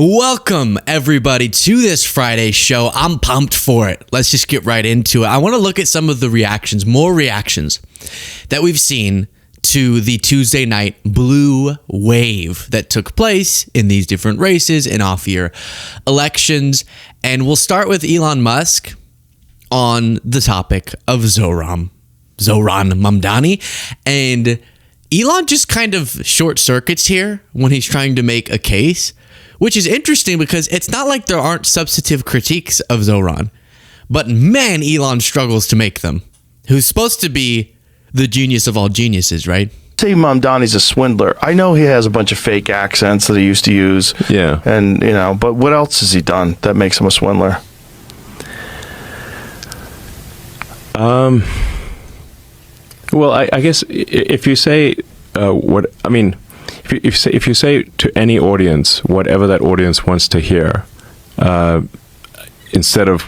Welcome, everybody, to this Friday show. I'm pumped for it. Let's just get right into it. I want to look at some of the reactions, more reactions that we've seen to the Tuesday night blue wave that took place in these different races and off-year elections. And we'll start with Elon Musk on the topic of Zohran Mamdani. And Elon just kind of short circuits here when he's trying to make a case, which is interesting because it's not like there aren't substantive critiques of Zohran, but man, Elon struggles to make them. Who's supposed to be the genius of all geniuses, right? Say Mamdani's a swindler. I know he has a bunch of fake accents that he used to use. Yeah. And, but what else has he done that makes him a swindler? Well, I guess if you say if you say to any audience whatever that audience wants to hear, instead of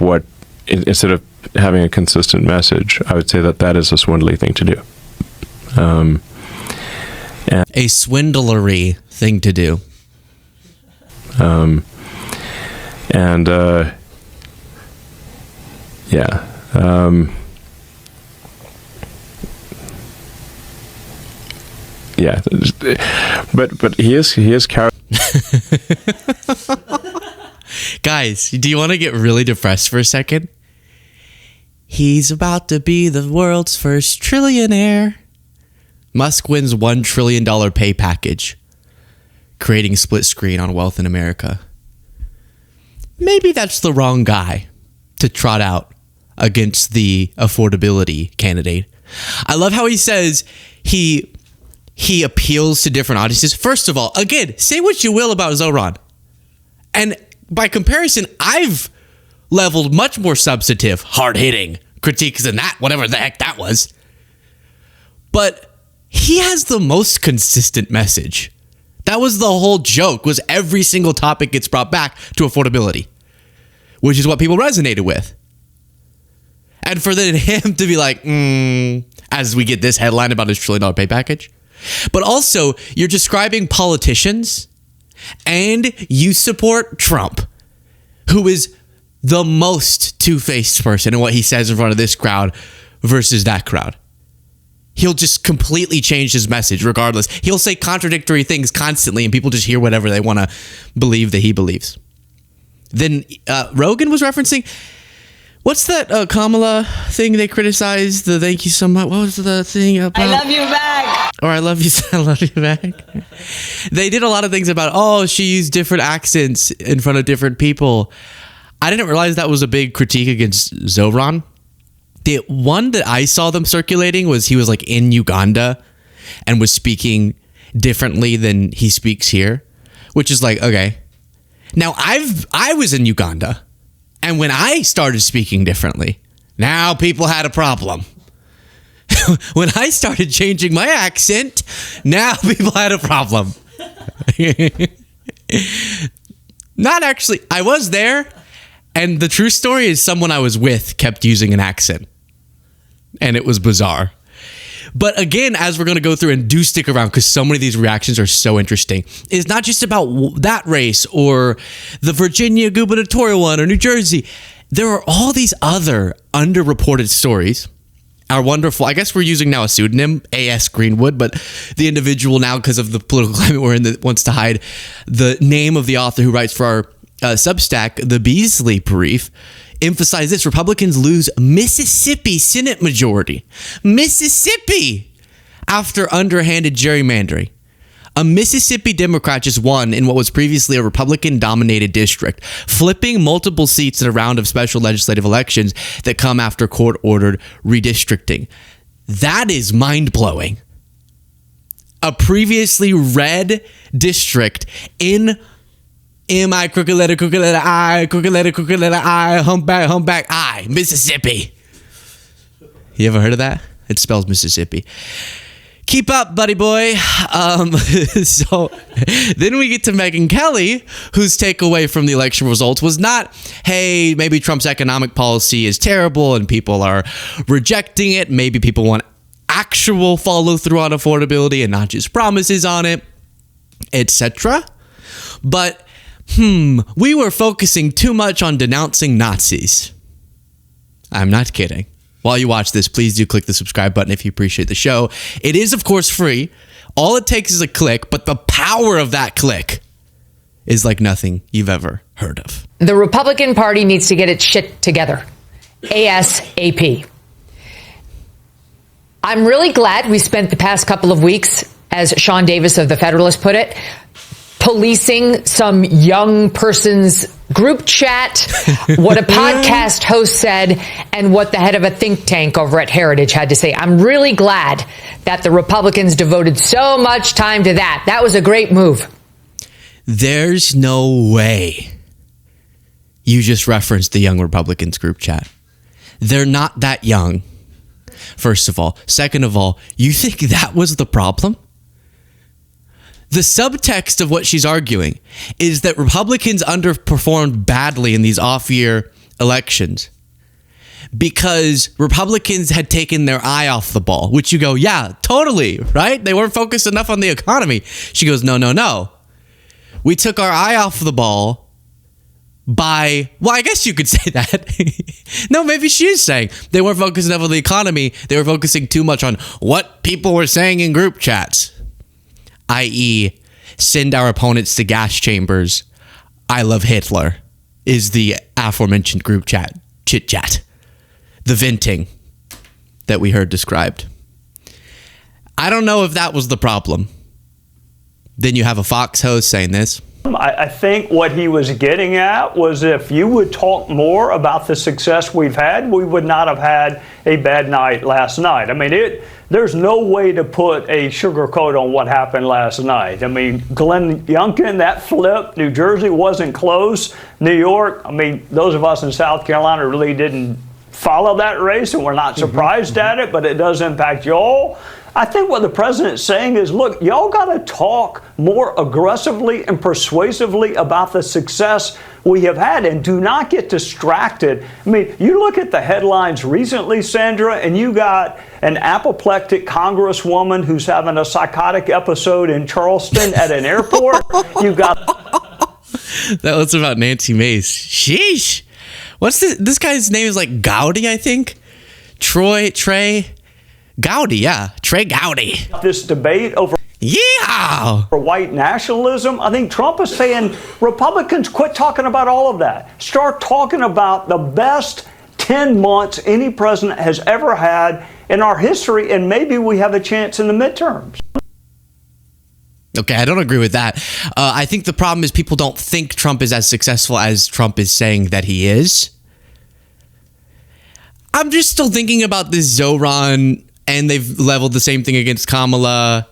having a consistent message, I would say that is a swindly thing to do. A swindlery thing to do. Yeah, but he is Guys, do you want to get really depressed for a second? He's about to be the world's first trillionaire. Musk wins $1 trillion pay package, creating split screen on wealth in America. Maybe that's the wrong guy to trot out against the affordability candidate. I love how he says he appeals to different audiences. First of all, again, say what you will about Zohran. And by comparison, I've leveled much more substantive, hard-hitting critiques than that, whatever the heck that was. But he has the most consistent message. That was the whole joke, was every single topic gets brought back to affordability, which is what people resonated with. And for then him to be like, as we get this headline about his $1 trillion pay package. But also, you're describing politicians and you support Trump, who is the most two-faced person in what he says in front of this crowd versus that crowd. He'll just completely change his message regardless. He'll say contradictory things constantly and people just hear whatever they want to believe that he believes. Then Rogan was referencing... What's that Kamala thing they criticized? The thank you so much. What was the thing about? I love you back. Or I love you back. They did a lot of things about, she used different accents in front of different people. I didn't realize that was a big critique against Zohran. The one that I saw them circulating was he was like in Uganda and was speaking differently than he speaks here, which is like, okay. Now I was in Uganda. And when I started speaking differently, now people had a problem. When I started changing my accent, now people had a problem. Not actually. I was there, and the true story is someone I was with kept using an accent. And it was bizarre. But again, as we're going to go through, and do stick around because so many of these reactions are so interesting, it's not just about that race or the Virginia gubernatorial one or New Jersey. There are all these other underreported stories. Our wonderful, I guess we're using now a pseudonym, A.S. Greenwood, but the individual now, because of the political climate we're in, that wants to hide the name of the author who writes for our Substack, the Beasley Brief, emphasize this: Republicans lose Mississippi Senate majority. Mississippi! After underhanded gerrymandering. A Mississippi Democrat just won in what was previously a Republican-dominated district, flipping multiple seats in a round of special legislative elections that come after court-ordered redistricting. That is mind-blowing. A previously red district in M-I, crooked letter, I, crooked letter, I, humpback, I, Mississippi. You ever heard of that? It spells Mississippi. Keep up, buddy boy. So then we get to Megyn Kelly, whose takeaway from the election results was not, hey, maybe Trump's economic policy is terrible and people are rejecting it. Maybe people want actual follow through on affordability and not just promises on it, etc. But we were focusing too much on denouncing Nazis. I'm not kidding. While you watch this, please do click the subscribe button if you appreciate the show. It is, of course, free. All it takes is a click, but the power of that click is like nothing you've ever heard of. The Republican Party needs to get its shit together. ASAP. I'm really glad we spent the past couple of weeks, as Sean Davis of The Federalist put it, policing some young person's group chat, what a podcast host said, and what the head of a think tank over at Heritage had to say. I'm really glad that the Republicans devoted so much time to that. That was a great move. There's no way you just referenced the young Republicans group chat. They're not that young, first of all. Second of all, you think that was the problem? The subtext of what she's arguing is that Republicans underperformed badly in these off-year elections because Republicans had taken their eye off the ball, which you go, yeah, totally, right? They weren't focused enough on the economy. She goes, no. We took our eye off the ball by, well, I guess you could say that. No, maybe she is saying they weren't focused enough on the economy. They were focusing too much on what people were saying in group chats. I.e., send our opponents to gas chambers. I love Hitler is the aforementioned group chat, chit chat, the venting that we heard described. I don't know if that was the problem. Then you have a Fox host saying this. I think what he was getting at was if you would talk more about the success we've had, we would not have had a bad night last night. I mean, there's no way to put a sugarcoat on what happened last night. I mean, Glenn Youngkin, that flip, New Jersey wasn't close. New York, I mean, those of us in South Carolina really didn't follow that race, and we're not surprised at it, but it does impact y'all. I think what the president's saying is, look, y'all got to talk more aggressively and persuasively about the success we have had and do not get distracted. I mean, you look at the headlines recently, Sandra, and you got an apoplectic congresswoman who's having a psychotic episode in Charleston at an airport. You got... That was about Nancy Mace. Sheesh. What's this guy's name is like Gowdy, I think? Trey Gowdy, yeah. Trey Gowdy. This debate over for white nationalism. I think Trump is saying, Republicans, quit talking about all of that. Start talking about the best 10 months any president has ever had in our history, and maybe we have a chance in the midterms. Okay, I don't agree with that. I think the problem is people don't think Trump is as successful as Trump is saying that he is. I'm just still thinking about this Zoran, and they've leveled the same thing against Kamala.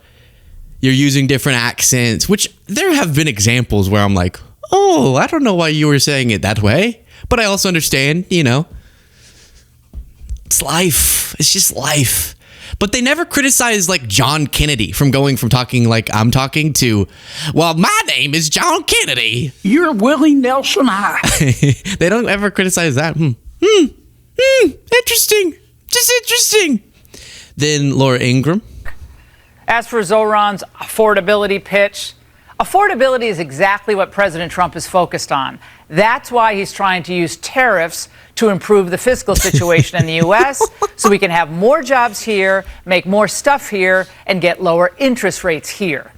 You're using different accents, which there have been examples where I'm like, oh, I don't know why you were saying it that way. But I also understand, it's life. It's just life. But they never criticize like John Kennedy from going from talking like I'm talking to, well, my name is John Kennedy. You're Willie Nelson High. They don't ever criticize that. Interesting. Just interesting. Then Laura Ingraham. As for Zoran's affordability pitch, affordability is exactly what President Trump is focused on. That's why he's trying to use tariffs to improve the fiscal situation in the U.S. so we can have more jobs here, make more stuff here, and get lower interest rates here.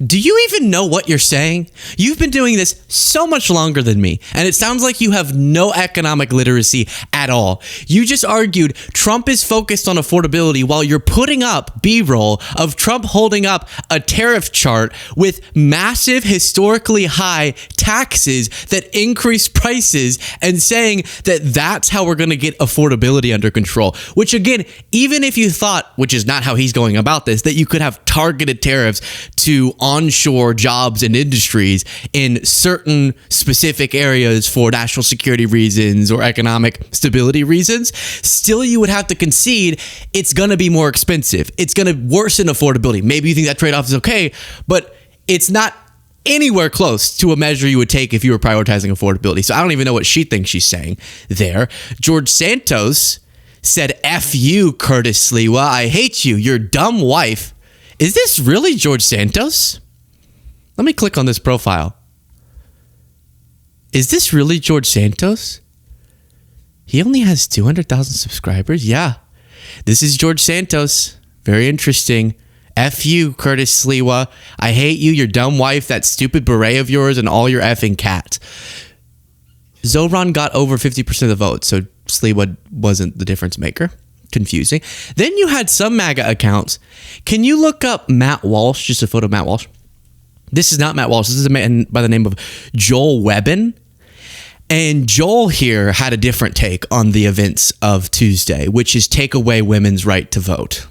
Do you even know what you're saying? You've been doing this so much longer than me, and it sounds like you have no economic literacy at all. You just argued Trump is focused on affordability while you're putting up B-roll of Trump holding up a tariff chart with massive, historically high taxes that increase prices and saying that that's how we're going to get affordability under control. Which again, even if you thought, which is not how he's going about this, that you could have targeted tariffs to onshore jobs and industries in certain specific areas for national security reasons or economic stability reasons, still you would have to concede it's going to be more expensive. It's going to worsen affordability. Maybe you think that trade-off is okay, but it's not anywhere close to a measure you would take if you were prioritizing affordability. So I don't even know what she thinks she's saying there. George Santos said, F you, Curtis Sliwa. I hate you. Your dumb wife. Is this really George Santos? Let me click on this profile. Is this really George Santos? He only has 200,000 subscribers? Yeah. This is George Santos. Very interesting. F you, Curtis Sliwa. I hate you, your dumb wife, that stupid beret of yours, and all your effing cats. Zoran got over 50% of the vote, so Sliwa wasn't the difference maker. Confusing. Then you had some MAGA accounts. Can you look up Matt Walsh? Just a photo of Matt Walsh. This is not Matt Walsh. This is a man by the name of Joel Webbin. And Joel here had a different take on the events of Tuesday, which is take away women's right to vote.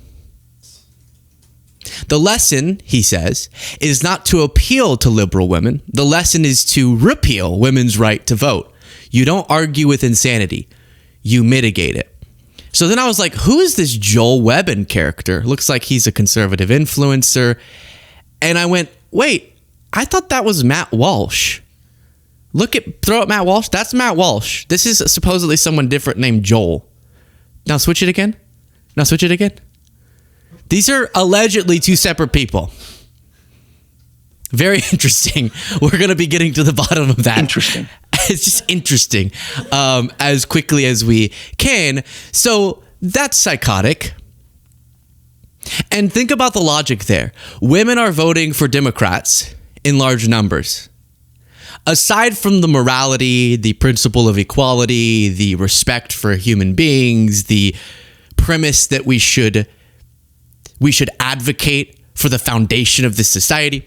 The lesson, he says, is not to appeal to liberal women. The lesson is to repeal women's right to vote. You don't argue with insanity. You mitigate it. So then I was like, who is this Joel Webbin character? Looks like he's a conservative influencer. And I went, wait, I thought that was Matt Walsh. Throw up Matt Walsh. That's Matt Walsh. This is supposedly someone different named Joel. Now switch it again. These are allegedly two separate people. Very interesting. We're going to be getting to the bottom of that. Interesting. It's just interesting as quickly as we can. So that's psychotic. And think about the logic there. Women are voting for Democrats in large numbers. Aside from the morality, the principle of equality, the respect for human beings, the premise that we should advocate for the foundation of this society,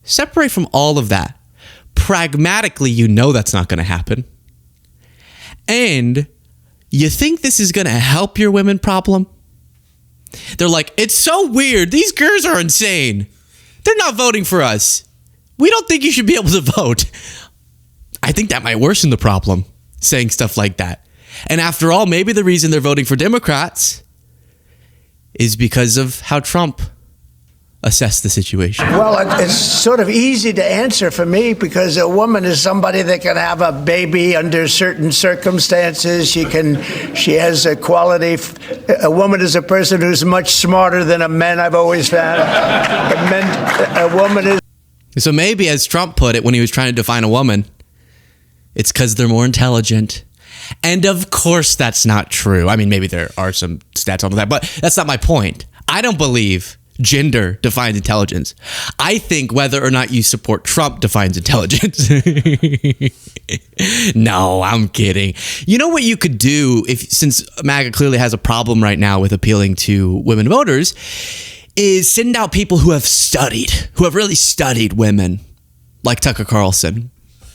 separate from all of that. Pragmatically, you know that's not going to happen. And you think this is going to help your women problem? They're like, it's so weird. These girls are insane. They're not voting for us. We don't think you should be able to vote. I think that might worsen the problem, saying stuff like that. And after all, maybe the reason they're voting for Democrats is because of how Trump assessed the situation. Well, it's sort of easy to answer for me because a woman is somebody that can have a baby under certain circumstances. She has a quality. A woman is a person who's much smarter than a man, I've always found. A woman is. So maybe, as Trump put it when he was trying to define a woman, it's because they're more intelligent. And of course, that's not true. I mean, maybe there are some stats on that, but that's not my point. I don't believe gender defines intelligence. I think whether or not you support Trump defines intelligence. No, I'm kidding. You know what you could do since MAGA clearly has a problem right now with appealing to women voters, is send out people who have really studied women, like Tucker Carlson.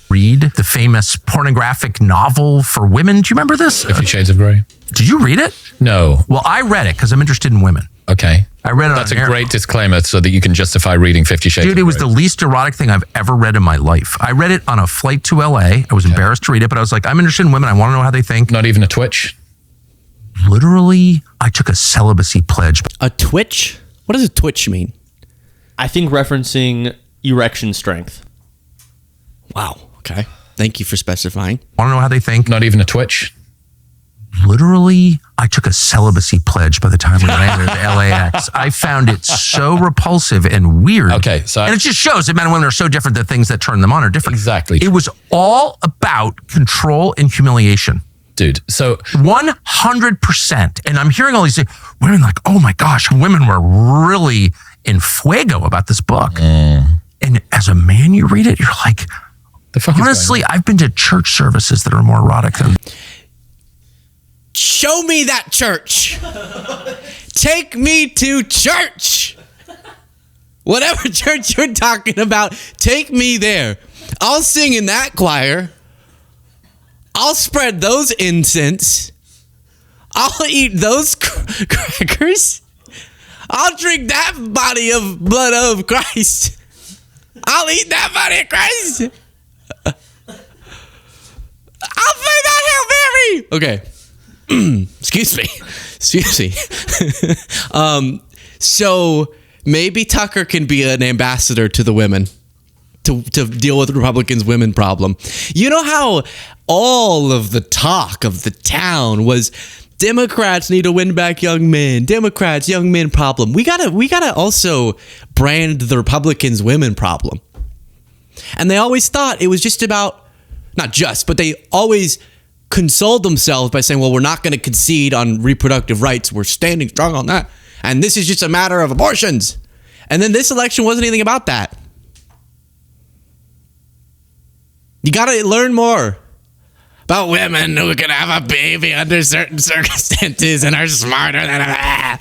Read the famous pornographic novel for women. Do you remember this? 50 Shades of Grey. Did you read it? No. Well, I read it because I'm interested in women. Okay. I read it. That's a great disclaimer so that you can justify reading 50 Shades of Grey. Dude, it was the least erotic thing I've ever read in my life. I read it on a flight to LA. I was embarrassed to read it, but I was like, I'm interested in women. I want to know how they think. Not even a twitch? Literally, I took a celibacy pledge. A twitch? What does a twitch mean? I think referencing erection strength. Wow. Okay. Thank you for specifying. Want to know how they think? Not even a twitch? Literally, I took a celibacy pledge by the time we landed at LAX. I found it so repulsive and weird. Okay, so and it just shows that men and women are so different that things that turn them on are different. Exactly. It was all about control and humiliation. Dude, so 100%. And I'm hearing all these women like, oh my gosh, women were really in fuego about this book. And as a man, you read it, you're like, honestly, I've been to church services that are more erotic than. Show me that church. Take me to church. Whatever church you're talking about, take me there. I'll sing in that choir. I'll spread those incense. I'll eat those crackers. I'll drink that body of blood of Christ. I'll eat that body of Christ. I'll play that Hail Mary. Okay. Excuse me. So maybe Tucker can be an ambassador to the women to deal with the Republicans' women problem. You know how all of the talk of the town was Democrats need to win back young men. Democrats, young men problem. We gotta also brand the Republicans' women problem. And they always thought it was just about Not just, but they always consoled themselves by saying, well, we're not going to concede on reproductive rights. We're standing strong on that. And this is just a matter of abortions. And then this election wasn't anything about that. You got to learn more about women who can have a baby under certain circumstances and are smarter than a...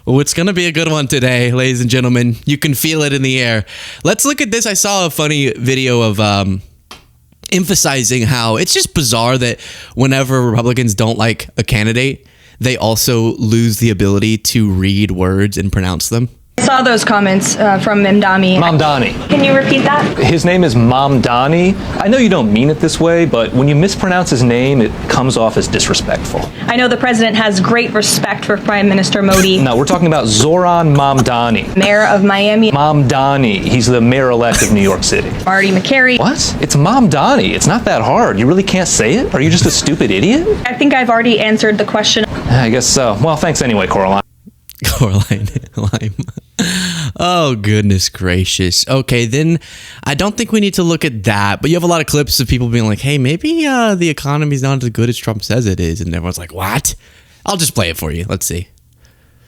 Well, it's going to be a good one today, ladies and gentlemen. You can feel it in the air. Let's look at this. I saw a funny video of emphasizing how it's just bizarre that whenever Republicans don't like a candidate, they also lose the ability to read words and pronounce them. I saw those comments from Mamdani. Mamdani. Can you repeat that? His name is Mamdani. I know you don't mean it this way, but when you mispronounce his name, it comes off as disrespectful. I know the president has great respect for Prime Minister Modi. No, we're talking about Zoran Mamdani. Mayor of Miami. Mamdani. He's the mayor-elect of New York City. Marty McCary. What? It's Mamdani. It's not that hard. You really can't say it? Are you just a stupid idiot? I think I've already answered the question. I guess so. Well, thanks anyway, Coraline. Coraline Lime. Oh, goodness gracious. Okay, then I don't think we need to look at that. But you have a lot of clips of people being like, hey, maybe the economy's not as good as Trump says it is. And everyone's like, what? I'll just play it for you. Let's see.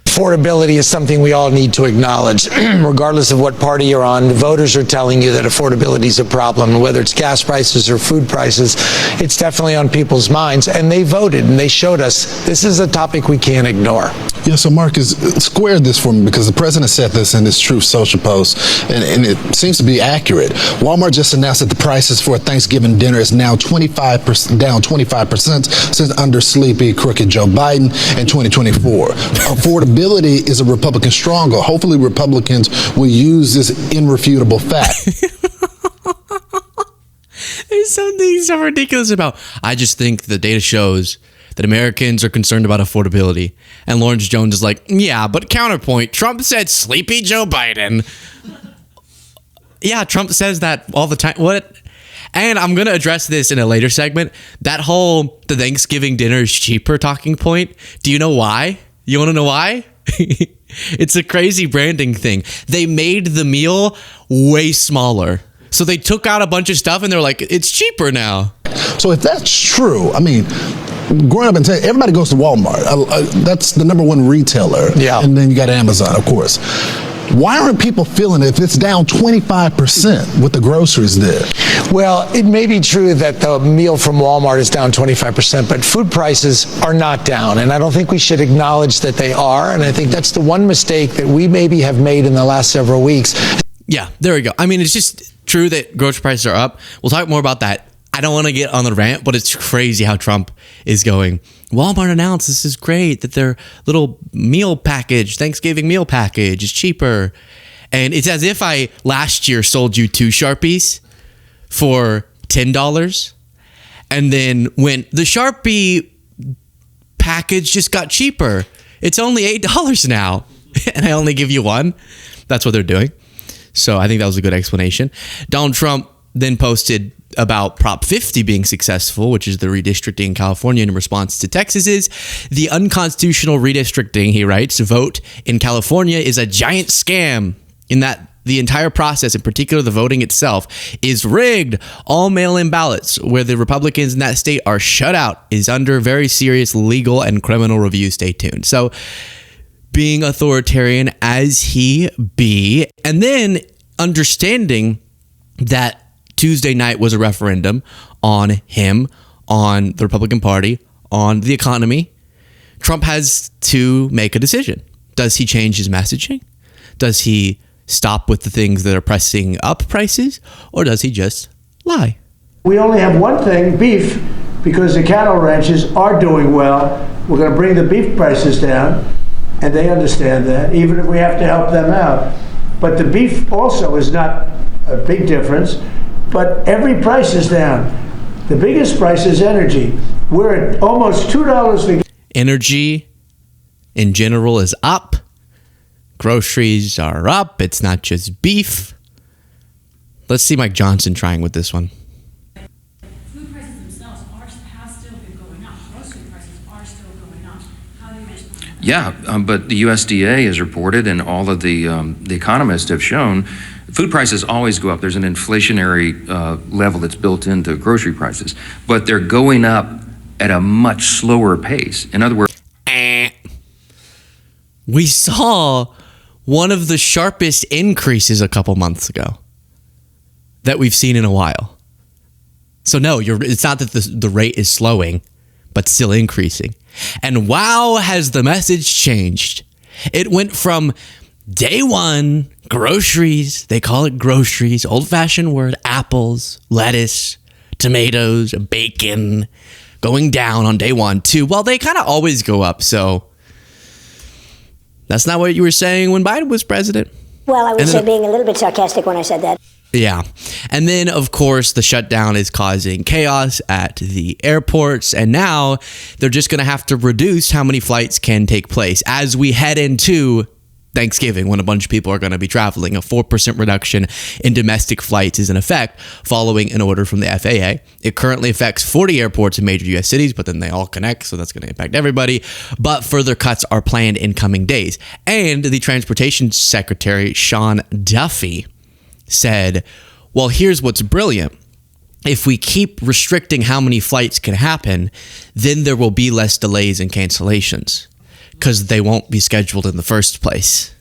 Affordability is something we all need to acknowledge. Regardless of what party you're on, the voters are telling you that affordability is a problem. Whether it's gas prices or food prices, it's definitely on people's minds. And they voted and they showed us this is a topic we can't ignore. Yeah, so Marcus, square this for me, because the president said this in his Truth Social post, and it seems to be accurate. Walmart just announced that the prices for a Thanksgiving dinner is now 25% down 25% since under sleepy, crooked Joe Biden in 2024. Affordability is a Republican stronghold. Hopefully Republicans will use this irrefutable fact. There's something so ridiculous about, I just think the data shows that Americans are concerned about affordability. And Lawrence Jones is like, yeah, but counterpoint, Trump said sleepy Joe Biden. Yeah, Trump says that all the time. What? And I'm going to address this in a later segment. That whole the Thanksgiving dinner is cheaper talking point. Do you know why? You want to know why? It's a crazy branding thing. They made the meal way smaller. So they took out a bunch of stuff and they're like, it's cheaper now. So if that's true, I mean, growing up in Texas, everybody goes to Walmart. That's the number one retailer. Yeah. And then you got Amazon, of course. Why aren't people feeling it if it's down 25% with the groceries there? Well, it may be true that the meal from Walmart is down 25%, but food prices are not down. And I don't think we should acknowledge that they are. And I think that's the one mistake that we maybe have made in the last several weeks. Yeah, there we go. I mean, it's just true that grocery prices are up. We'll talk more about that. I don't want to get on the rant, but it's crazy how Trump is going. Walmart announced this is great, that their little meal package, Thanksgiving meal package, is cheaper. And it's as if I last year sold you 2 Sharpies for $10. And then when the Sharpie package just got cheaper, it's only $8 now. And I only give you 1. That's what they're doing. So I think that was a good explanation. Donald Trump then posted about Prop 50 being successful, which is the redistricting in California in response to Texas's. The unconstitutional redistricting, he writes, vote in California is a giant scam in that the entire process, in particular the voting itself, is rigged. All mail-in ballots where the Republicans in that state are shut out is under very serious legal and criminal review. Stay tuned. So being authoritarian as he be, and then understanding that Tuesday night was a referendum on him, on the Republican Party, on the economy. Trump has to make a decision. Does he change his messaging? Does he stop with the things that are pressing up prices? Or does he just lie? We only have one thing, beef, because the cattle ranches are doing well. We're going to bring the beef prices down, and they understand that, even if we have to help them out. But the beef also is not a big difference. But every price is down. The biggest price is energy. We're at almost $2 for... Energy in general is up. Groceries are up. It's not just beef. Let's see Mike Johnson trying with this one. Food prices themselves have still been going up. Grocery prices are still going up. How do you respond? Yeah, but the USDA has reported, and all of the economists have shown Food prices always go up. There's an inflationary level that's built into grocery prices, but they're going up at a much slower pace. In other words, we saw one of the sharpest increases a couple months ago that we've seen in a while. So no, it's not that the rate is slowing, but still increasing. And wow, has the message changed. It went from day one, groceries, they call it groceries, old-fashioned word, apples, lettuce, tomatoes, bacon, going down on day one, to, well, they kind of always go up, so that's not what you were saying when Biden was president. Well, I was being a little bit sarcastic when I said that. Yeah. And then, of course, the shutdown is causing chaos at the airports. And now they're just going to have to reduce how many flights can take place as we head into Thanksgiving, when a bunch of people are going to be traveling. A 4% reduction in domestic flights is in effect following an order from the FAA. It currently affects 40 airports in major U.S. cities, but then they all connect, so that's going to impact everybody. But further cuts are planned in coming days. And the Transportation Secretary, Sean Duffy, said, well, here's what's brilliant. If we keep restricting how many flights can happen, then there will be less delays and cancellations because they won't be scheduled in the first place.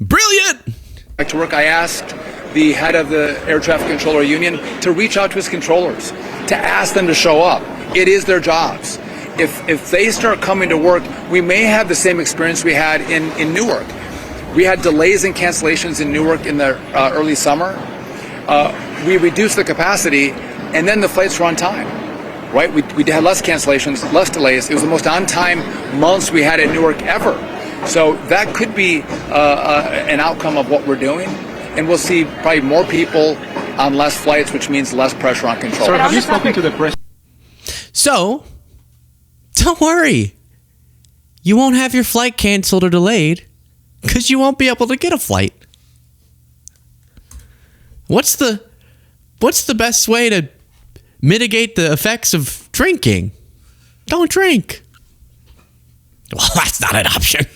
Brilliant! Back to work, I asked the head of the Air Traffic Controller Union to reach out to his controllers, to ask them to show up. It is their jobs. If they start coming to work, we may have the same experience we had in Newark. We had delays and cancellations in Newark in the early summer. We reduced the capacity, and then the flights were on time, right? We had less cancellations, less delays. It was the most on-time months we had at Newark ever. So that could be an outcome of what we're doing, and we'll see probably more people on less flights, which means less pressure on control. Sir, have you spoken to the press? So, don't worry. You won't have your flight canceled or delayed, because you won't be able to get a flight. What's the best way to mitigate the effects of drinking? Don't drink. Well, that's not an option.